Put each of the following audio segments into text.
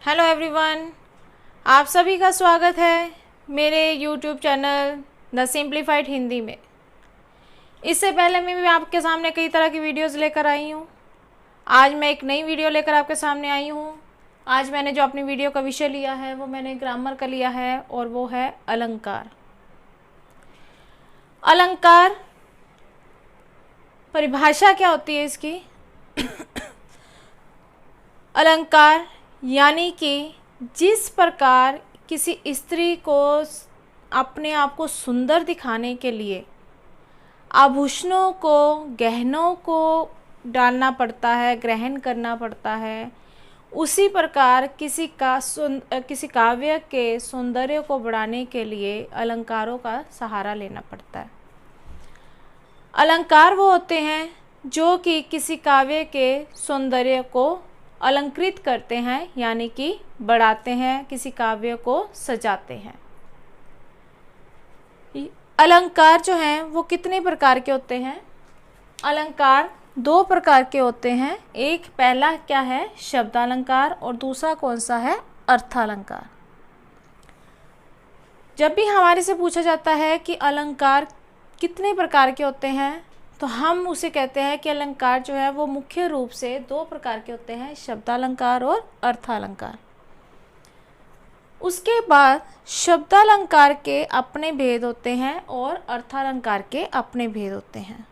Hello everyone, आप सभी का स्वागत है मेरे YouTube channel the simplified Hindi में। इससे पहले मैं भी आपके सामने कई तरह की वीडियोस लेकर आई हूँ। आज मैं एक नई वीडियो लेकर आपके सामने आई हूँ। आज मैंने जो अपनी वीडियो का विषय लिया है वो मैंने ग्रामर का लिया है और वो है अलंकार। अलंकार परिभाषा क्या होती है इसकी? अलंकार यानी कि जिस प्रकार किसी स्त्री को अपने आप को सुंदर दिखाने के लिए आभूषणों को, गहनों को डालना पड़ता है, ग्रहण करना पड़ता है, उसी प्रकार किसी काव्य के सौंदर्य को बढ़ाने के लिए अलंकारों का सहारा लेना पड़ता है। अलंकार वो होते हैं जो कि किसी काव्य के सौंदर्य को अलंकृत करते हैं, यानी कि बढ़ाते हैं, किसी काव्य को सजाते हैं। अलंकार जो हैं वो कितने प्रकार के होते हैं? अलंकार दो प्रकार के होते हैं। एक पहला क्या है? शब्दालंकार, और दूसरा कौन सा है? अर्थालंकार। जब भी हमारे से पूछा जाता है कि अलंकार कितने प्रकार के होते हैं, तो हम उसे कहते हैं कि अलंकार जो है वो मुख्य रूप से दो प्रकार के होते हैं, शब्दालंकार और अर्थालंकार। उसके बाद शब्दालंकार के अपने भेद होते हैं और अर्थालंकार के अपने भेद होते हैं।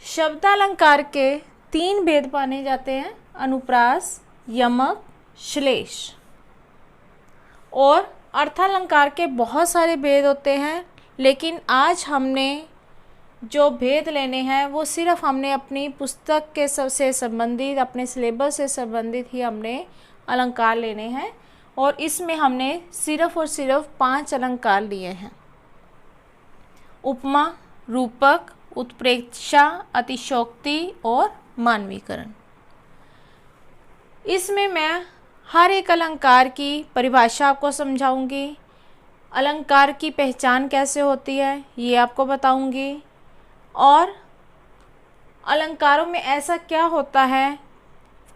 शब्दालंकार के तीन भेद माने जाते हैं, अनुप्रास, यमक, श्लेष। और अर्थालंकार के बहुत सारे भेद होते हैं, लेकिन आज हमने जो भेद लेने हैं वो सिर्फ हमने अपनी पुस्तक के से संबंधित, अपने सिलेबस से संबंधित ही हमने अलंकार लेने हैं। और इसमें हमने सिर्फ और सिर्फ 5 अलंकार लिए हैं: उपमा, रूपक, उत्प्रेक्षा, अतिशयोक्ति और मानवीकरण। इसमें मैं हर एक अलंकार की परिभाषा आपको समझाऊंगी, अलंकार की पहचान कैसे होती है ये आपको बताऊंगी, और अलंकारों में ऐसा क्या होता है,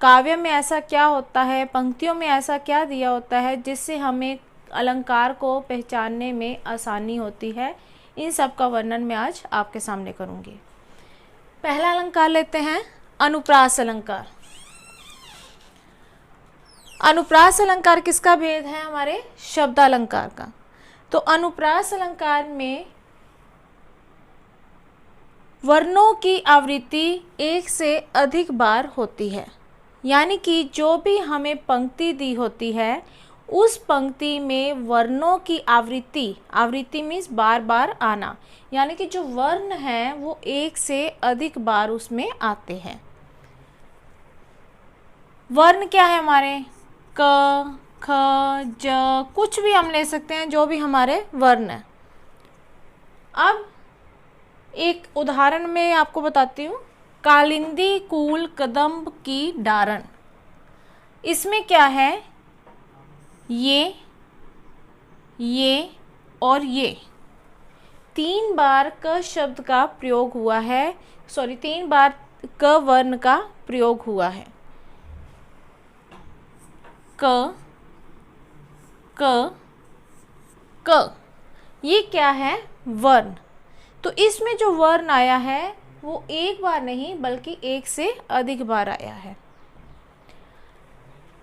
काव्य में ऐसा क्या होता है, पंक्तियों में ऐसा क्या दिया होता है जिससे हमें अलंकार को पहचानने में आसानी होती है। इन सब का वर्णन मैं आज आपके सामने करूंगी। पहला अलंकार लेते हैं, अनुप्रास अलंकार। अनुप्रास अलंकार किसका भेद है? हमारे शब्दालंकार का। तो अनुप्रास अलंकार में वर्णों की आवृत्ति एक से अधिक बार होती है, यानी कि जो भी हमें पंक्ति दी होती है उस पंक्ति में वर्णों की आवृत्ति मीन्स बार बार आना, यानी कि जो वर्ण हैं वो एक से अधिक बार उसमें आते हैं। वर्ण क्या है हमारे? क, ख, ज, कुछ भी हम ले सकते हैं, जो भी हमारे वर्ण हैं। अब एक उदाहरण में आपको बताती हूँ। कालिंदी कूल कदम्ब की डारण, इसमें क्या है? ये और ये 3 बार क शब्द का प्रयोग हुआ है, 3 बार क वर्ण का प्रयोग हुआ है। क क क, ये क्या है? वर्ण। तो इसमें जो वर्ण आया है वो एक बार नहीं बल्कि एक से अधिक बार आया है।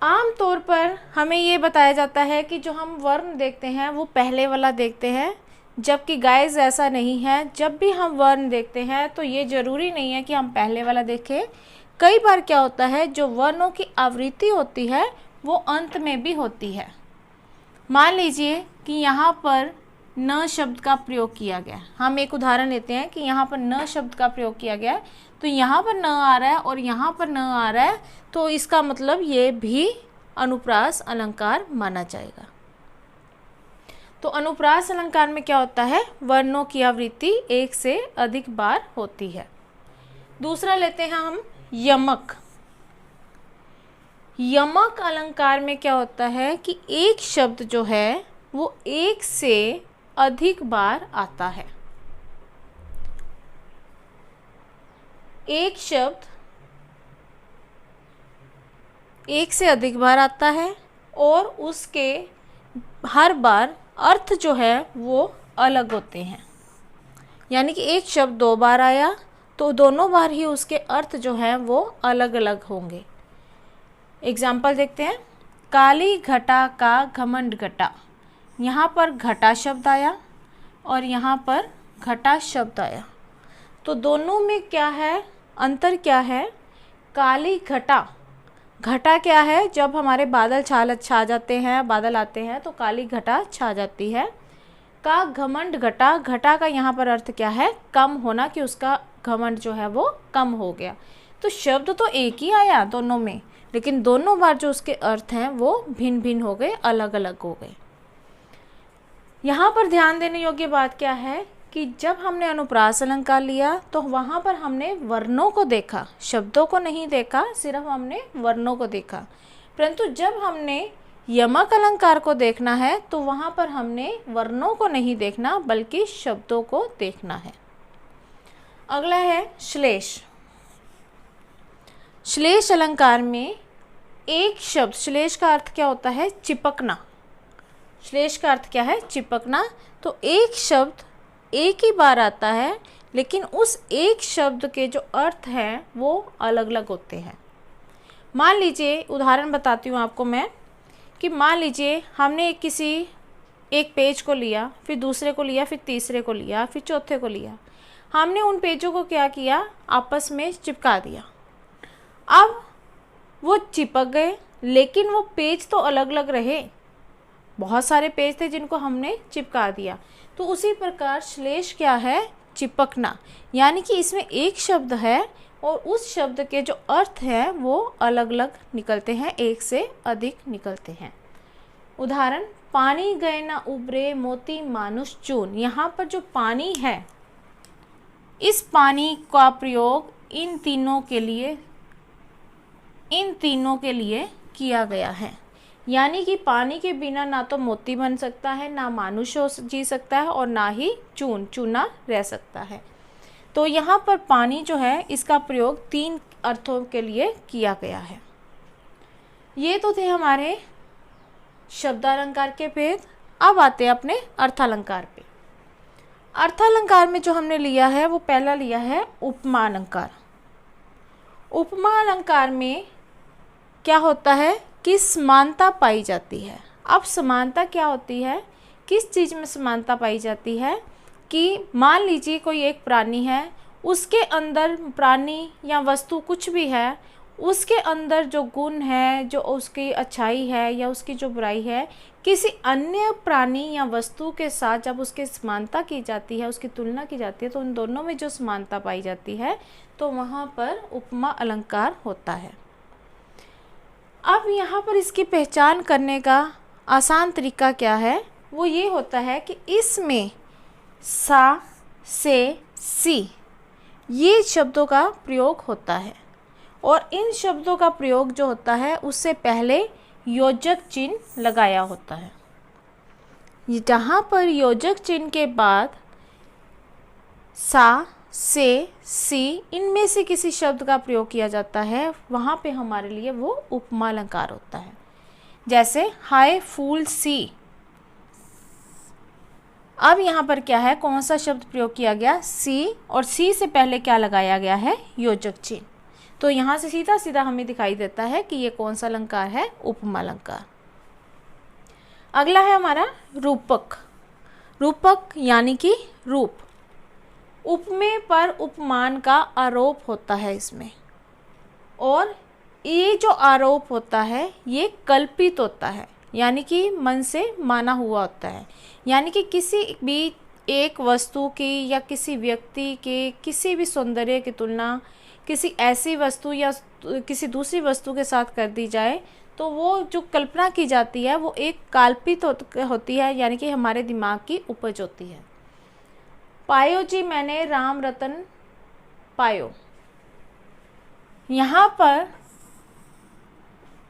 आम तौर पर हमें ये बताया जाता है कि जो हम वर्ण देखते हैं वो पहले वाला देखते हैं, जबकि गाइस ऐसा नहीं है। जब भी हम वर्ण देखते हैं तो ये ज़रूरी नहीं है कि हम पहले वाला देखें। कई बार क्या होता है, जो वर्णों की आवृत्ति होती है वो अंत में भी होती है। मान लीजिए कि यहाँ पर न शब्द का प्रयोग किया गया। हम एक उदाहरण लेते हैं कि यहाँ पर न शब्द का प्रयोग किया गया है, तो यहाँ पर न आ रहा है और यहाँ पर न आ रहा है, तो इसका मतलब ये भी अनुप्रास अलंकार माना जाएगा। तो अनुप्रास अलंकार में क्या होता है? वर्णों की आवृत्ति एक से अधिक बार होती है। दूसरा लेते हैं हम यमक। यमक अलंकार में क्या होता है कि एक शब्द जो है वो एक से अधिक बार आता है। एक शब्द एक से अधिक बार आता है और उसके हर बार अर्थ जो है वो अलग होते हैं। यानी कि एक शब्द 2 बार आया तो दोनों बार ही उसके अर्थ जो हैं वो अलग अलग होंगे। एग्जाम्पल देखते हैं। काली घटा का घमंड घटा, यहाँ पर घटा शब्द आया और यहाँ पर घटा शब्द आया, तो दोनों में क्या है, अंतर क्या है। काली घटा, घटा क्या है, जब हमारे बादल छा जाते हैं, बादल आते हैं तो काली घटा छा जाती है। का घमंड घटा, घटा का यहाँ पर अर्थ क्या है, कम होना, कि उसका घमंड जो है वो कम हो गया। तो शब्द तो एक ही आया दोनों में, लेकिन दोनों बार जो उसके अर्थ हैं वो भिन्न भिन्न हो गए, अलग अलग हो गए। यहाँ पर ध्यान देने योग्य बात क्या है कि जब हमने अनुप्रास अलंकार लिया तो वहाँ पर हमने वर्णों को देखा, शब्दों को नहीं देखा, सिर्फ हमने वर्णों को देखा। परंतु जब हमने यमक अलंकार को देखना है तो वहाँ पर हमने वर्णों को नहीं देखना बल्कि शब्दों को देखना है। अगला है श्लेष। श्लेष अलंकार में एक शब्द, श्लेष का अर्थ क्या होता है, चिपकना। श्लेष का अर्थ क्या है, चिपकना। तो एक शब्द एक ही बार आता है, लेकिन उस एक शब्द के जो अर्थ हैं वो अलग अलग होते हैं। मान लीजिए, उदाहरण बताती हूँ आपको मैं, कि मान लीजिए हमने किसी एक पेज को लिया, फिर दूसरे को लिया, फिर तीसरे को लिया, फिर चौथे को लिया। हमने उन पेजों को क्या किया, आपस में चिपका दिया। अब वो चिपक गए, लेकिन वो पेज तो अलग अलग रहे, बहुत सारे पेज थे जिनको हमने चिपका दिया। तो उसी प्रकार श्लेष क्या है, चिपकना। यानी कि इसमें एक शब्द है और उस शब्द के जो अर्थ हैं वो अलग अलग निकलते हैं, एक से अधिक निकलते हैं। उदाहरण, पानी गए ना उबरे मोती मानुष चून। यहाँ पर जो पानी है, इस पानी का प्रयोग इन तीनों के लिए किया गया है। यानी कि पानी के बिना ना तो मोती बन सकता है, ना मानुष जी सकता है, और ना ही चूना रह सकता है। तो यहाँ पर पानी जो है इसका प्रयोग 3 अर्थों के लिए किया गया है। ये तो थे हमारे शब्दालंकार के भेद। अब आते हैं अपने अर्थालंकार पे। अर्थालंकार में जो हमने लिया है वो पहला लिया है उपमा अलंकार। उपमा अलंकार में क्या होता है कि समानता पाई जाती है। अब समानता क्या होती है, किस चीज़ में समानता पाई जाती है, कि मान लीजिए कोई एक प्राणी है, उसके अंदर, प्राणी या वस्तु कुछ भी है, उसके अंदर जो गुण है, जो उसकी अच्छाई है या उसकी जो बुराई है, किसी अन्य प्राणी या वस्तु के साथ जब उसकी समानता की जाती है, उसकी तुलना की जाती है, तो उन दोनों में जो समानता पाई जाती है तो वहाँ पर उपमा अलंकार होता है। अब यहाँ पर इसकी पहचान करने का आसान तरीका क्या है, वो ये होता है कि इसमें सा, से, सी ये शब्दों का प्रयोग होता है, और इन शब्दों का प्रयोग जो होता है उससे पहले योजक चिन्ह लगाया होता है। जहाँ पर योजक चिन्ह के बाद सा, से, सी इनमें से किसी शब्द का प्रयोग किया जाता है, वहाँ पे हमारे लिए वो उपमा अलंकार होता है। जैसे हाय फूल सी। अब यहाँ पर क्या है, कौन सा शब्द प्रयोग किया गया, सी, और सी से पहले क्या लगाया गया है, योजक चिन्ह। तो यहाँ से सीधा सीधा हमें दिखाई देता है कि ये कौन सा अलंकार है, उपमा अलंकार। अगला है हमारा रूपक। रूपक यानी कि रूप। उपमेय पर उपमान का आरोप होता है इसमें, और ये जो आरोप होता है ये कल्पित होता है, यानी कि मन से माना हुआ होता है। यानी कि किसी भी एक वस्तु की या किसी व्यक्ति के किसी भी सौंदर्य की तुलना किसी ऐसी वस्तु या किसी दूसरी वस्तु के साथ कर दी जाए तो वो जो कल्पना की जाती है वो एक काल्पित होती है, यानी कि हमारे दिमाग की उपज होती है। पायो जी मैंने राम रतन पायो। यहाँ पर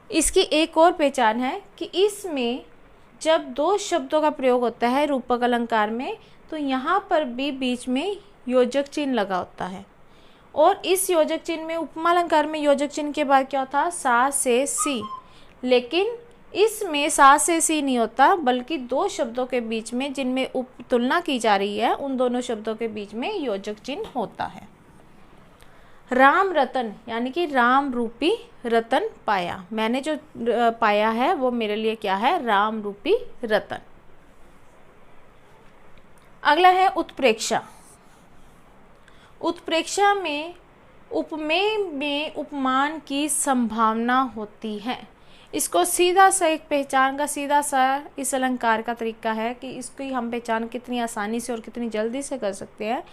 इसकी एक और पहचान है कि इसमें जब 2 शब्दों का प्रयोग होता है रूपक अलंकार में, तो यहाँ पर भी बीच में योजक चिन्ह लगा होता है, और इस योजक चिन्ह में, उपमा अलंकार में योजक चिन्ह के बाद क्या होता, सा से सी, लेकिन इसमें सा से सी नहीं होता, बल्कि दो शब्दों के बीच में जिनमें तुलना की जा रही है उन दोनों शब्दों के बीच में योजक चिन्ह होता है। राम रतन, यानी कि राम रूपी रतन पाया, मैंने जो पाया है वो मेरे लिए क्या है, राम रूपी रतन। अगला है उत्प्रेक्षा। उत्प्रेक्षा में उपमेय में उपमान की संभावना होती है। इसको सीधा सा एक पहचान का सीधा सा इस अलंकार का तरीका है कि इसकी हम पहचान कितनी आसानी से और कितनी जल्दी से कर सकते हैं।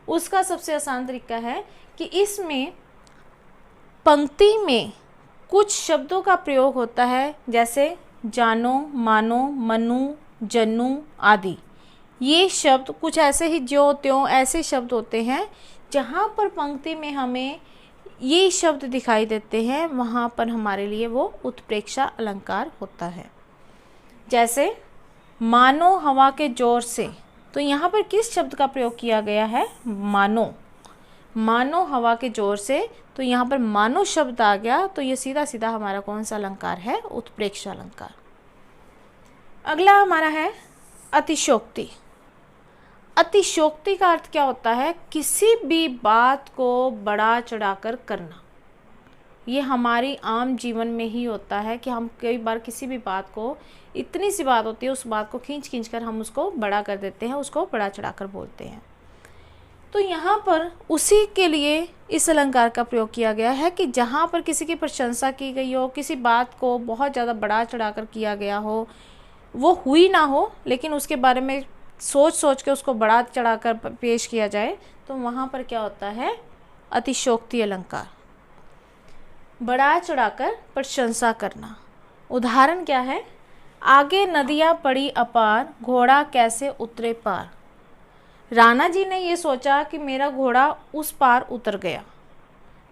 उसका सबसे आसान तरीका है कि इसमें पंक्ति में कुछ शब्दों का प्रयोग होता है, जैसे जानो, मानो, मनु, जनु आदि। ये शब्द कुछ ऐसे ही ज्यों त्यों ऐसे शब्द होते हैं जहाँ पर पंक्ति में हमें ये शब्द दिखाई देते हैं, वहाँ पर हमारे लिए वो उत्प्रेक्षा अलंकार होता है। जैसे मानो हवा के जोर से, तो यहाँ पर किस शब्द का प्रयोग किया गया है, मानो। मानो हवा के जोर से, तो यहाँ पर मानो शब्द आ गया, तो ये सीधा सीधा हमारा कौन सा अलंकार है, उत्प्रेक्षा अलंकार। अगला हमारा है अतिशोक्ति। अतिशोक्ति का अर्थ क्या होता है, किसी भी बात को बड़ा चढ़ाकर करना। ये हमारी आम जीवन में ही होता है कि हम कई बार किसी भी बात को, इतनी सी बात होती है, उस बात को खींच खींच कर हम उसको बड़ा कर देते हैं, उसको बड़ा चढ़ाकर बोलते हैं। तो यहाँ पर उसी के लिए इस अलंकार का प्रयोग किया गया है कि जहाँ पर किसी की प्रशंसा की गई हो, किसी बात को बहुत ज़्यादा बड़ा चढ़ाकर किया गया हो, वो हुई ना हो, लेकिन उसके बारे में सोच सोच के उसको बड़ा चढ़ाकर पेश किया जाए, तो वहाँ पर क्या होता है, अतिशोक्ति अलंकार। बड़ा चढ़ाकर प्रशंसा करना। उदाहरण क्या है, आगे नदियाँ पड़ी अपार, घोड़ा कैसे उतरे पार। राणा जी ने ये सोचा कि मेरा घोड़ा उस पार उतर गया,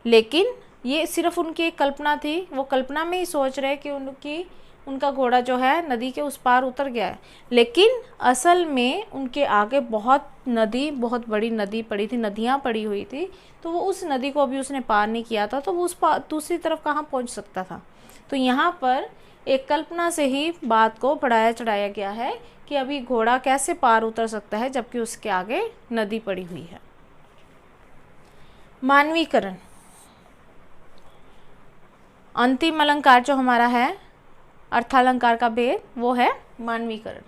लेकिन ये सिर्फ उनकी एक कल्पना थी। वो कल्पना में ही सोच रहे कि उनका घोड़ा जो है नदी के उस पार उतर गया है, लेकिन असल में उनके आगे बहुत बड़ी नदी पड़ी थी, नदियाँ पड़ी हुई थी, तो वो उस नदी को अभी उसने पार नहीं किया था, तो वो उस पार दूसरी तरफ कहाँ पहुँच सकता था। तो यहाँ पर एक कल्पना से ही बात को बढ़ाया चढ़ाया गया है कि अभी घोड़ा कैसे पार उतर सकता है जबकि उसके आगे नदी पड़ी हुई है। मानवीकरण। अंतिम अलंकार जो हमारा है अर्थालंकार का भेद, वो है मानवीकरण।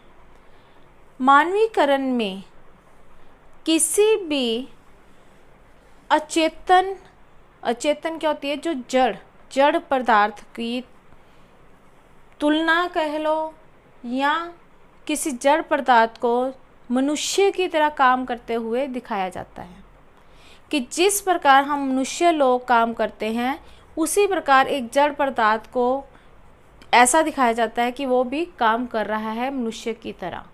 मानवीकरण में किसी भी अचेतन क्या होती है, जो जड़ पदार्थ की तुलना कह लो, या किसी जड़ पदार्थ को मनुष्य की तरह काम करते हुए दिखाया जाता है कि जिस प्रकार हम मनुष्य लोग काम करते हैं, उसी प्रकार एक जड़ पदार्थ को ऐसा दिखाया जाता है कि वो भी काम कर रहा है मनुष्य की तरह।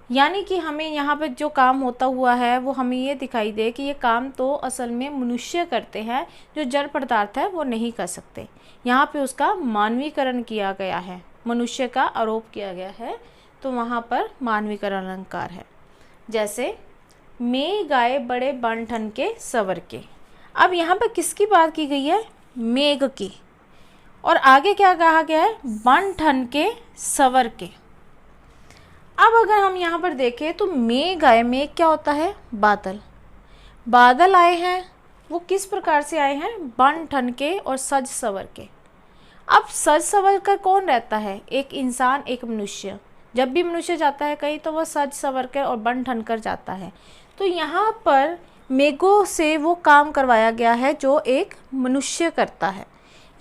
यानी कि हमें यहाँ पर जो काम होता हुआ है वो हमें ये दिखाई दे कि ये काम तो असल में मनुष्य करते हैं, जो जड़ पदार्थ है वो नहीं कर सकते। यहाँ पे उसका मानवीकरण किया गया है, मनुष्य का आरोप किया गया है, तो वहाँ पर मानवीकरण अलंकार है। जैसे मैं गाय बड़े बन ठन के सवर के। अब यहाँ पर किसकी बात की गई है, मेघ की, और आगे क्या कहा गया है, बन ठन के सवर के। अब अगर हम यहाँ पर देखें तो मेघ आए, मेघ क्या होता है, बादल आए हैं, वो किस प्रकार से आए हैं, बन ठन के और सज सवर के। अब सज सवर कर कौन रहता है, एक इंसान, एक मनुष्य। जब भी मनुष्य जाता है कहीं तो वह सज सवर कर और बन ठन कर जाता है। तो यहाँ पर मेघों से वो काम करवाया गया है जो एक मनुष्य करता है,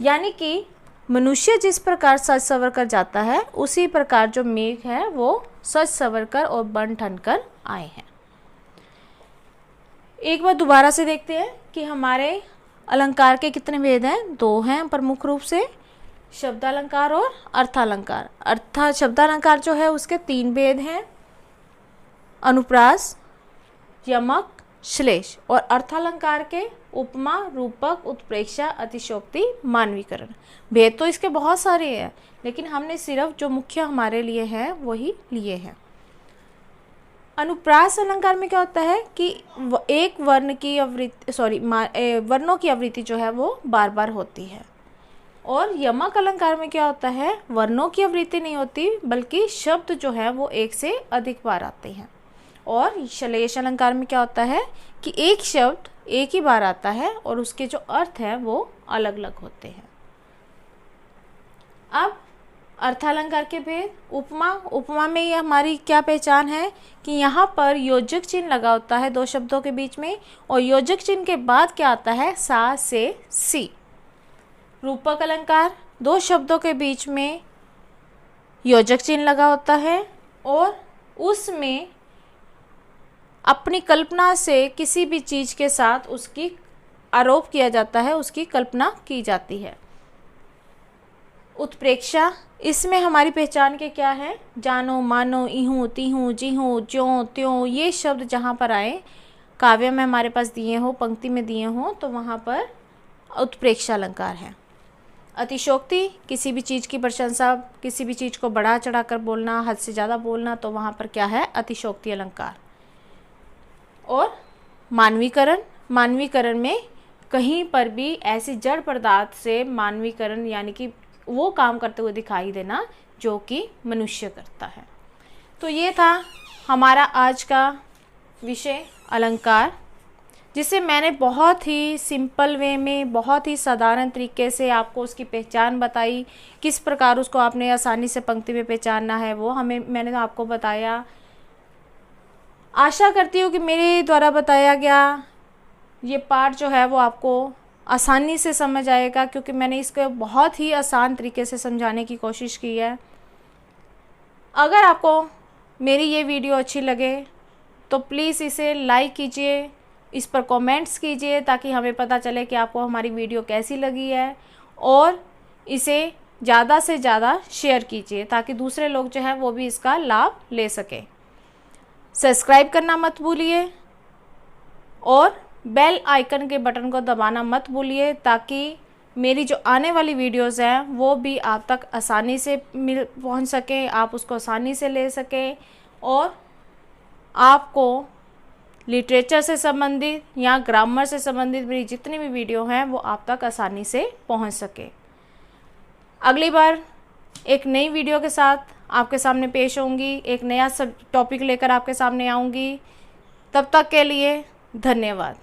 यानी कि मनुष्य जिस प्रकार सज सवर कर जाता है, उसी प्रकार जो मेघ है वो सज सवर कर और बन ठन कर आए हैं। एक बार दोबारा से देखते हैं कि हमारे अलंकार के कितने भेद हैं, 2 हैं प्रमुख रूप से, शब्दालंकार और अर्थालंकार। शब्दालंकार जो है उसके 3 भेद हैं, अनुप्रास, यमक, श्लेष, और अर्थालंकार के उपमा, रूपक, उत्प्रेक्षा, अतिशोक्ति, मानवीकरण। भेद तो इसके बहुत सारे हैं, लेकिन हमने सिर्फ जो मुख्य हमारे लिए हैं वही लिए हैं। अनुप्रास अलंकार में क्या होता है कि एक वर्ण की वर्णों की आवृत्ति जो है वो बार बार होती है। और यमक अलंकार में क्या होता है, वर्णों की आवृत्ति नहीं होती बल्कि शब्द जो है वो एक से अधिक बार आते हैं। और श्लेष अलंकार में क्या होता है कि एक शब्द एक ही बार आता है और उसके जो अर्थ है वो अलग अलग होते हैं। अब अर्थालंकार के भेद। उपमा में ये हमारी क्या पहचान है कि यहाँ पर योजक चिन्ह लगा होता है दो शब्दों के बीच में, और योजक चिन्ह के बाद क्या आता है, सा से सी। रूपक अलंकार, दो शब्दों के बीच में योजक चिन्ह लगा होता है और उसमें अपनी कल्पना से किसी भी चीज़ के साथ उसकी आरोप किया जाता है, उसकी कल्पना की जाती है। उत्प्रेक्षा, इसमें हमारी पहचान के क्या है, जानो मानो इहूँ तीहूँ जीहूँ ज्यों त्यों, ये शब्द जहाँ पर आए, काव्य में हमारे पास दिए हो, पंक्ति में दिए हों, तो वहाँ पर उत्प्रेक्षा अलंकार है। अतिशोक्ति, किसी भी चीज़ की प्रशंसा, किसी भी चीज़ को बढ़ा चढ़ा कर बोलना, हद से ज़्यादा बोलना, तो वहाँ पर क्या है, अतिशोक्ति अलंकार। और मानवीकरण में कहीं पर भी ऐसी जड़ पदार्थ से मानवीकरण यानी कि वो काम करते हुए दिखाई देना जो कि मनुष्य करता है। तो ये था हमारा आज का विषय अलंकार, जिसे मैंने बहुत ही सिंपल वे में, बहुत ही साधारण तरीके से आपको उसकी पहचान बताई, किस प्रकार उसको आपने आसानी से पंक्ति में पहचानना है वो मैंने आपको बताया। आशा करती हूँ कि मेरे द्वारा बताया गया ये पाठ जो है वो आपको आसानी से समझ आएगा, क्योंकि मैंने इसको बहुत ही आसान तरीके से समझाने की कोशिश की है। अगर आपको मेरी ये वीडियो अच्छी लगे तो प्लीज़ इसे लाइक कीजिए, इस पर कमेंट्स कीजिए ताकि हमें पता चले कि आपको हमारी वीडियो कैसी लगी है, और इसे ज़्यादा से ज़्यादा शेयर कीजिए ताकि दूसरे लोग जो हैं वो भी इसका लाभ ले सकें। सब्सक्राइब करना मत भूलिए और बेल आइकन के बटन को दबाना मत भूलिए ताकि मेरी जो आने वाली वीडियोस हैं वो भी आप तक आसानी से पहुंच सकें, आप उसको आसानी से ले सकें और आपको लिटरेचर से संबंधित या ग्रामर से संबंधित मेरी जितनी भी वीडियो हैं वो आप तक आसानी से पहुंच सके। अगली बार एक नई वीडियो के साथ आपके सामने पेश होंगी, एक नया टॉपिक लेकर आपके सामने आऊँगी। तब तक के लिए धन्यवाद।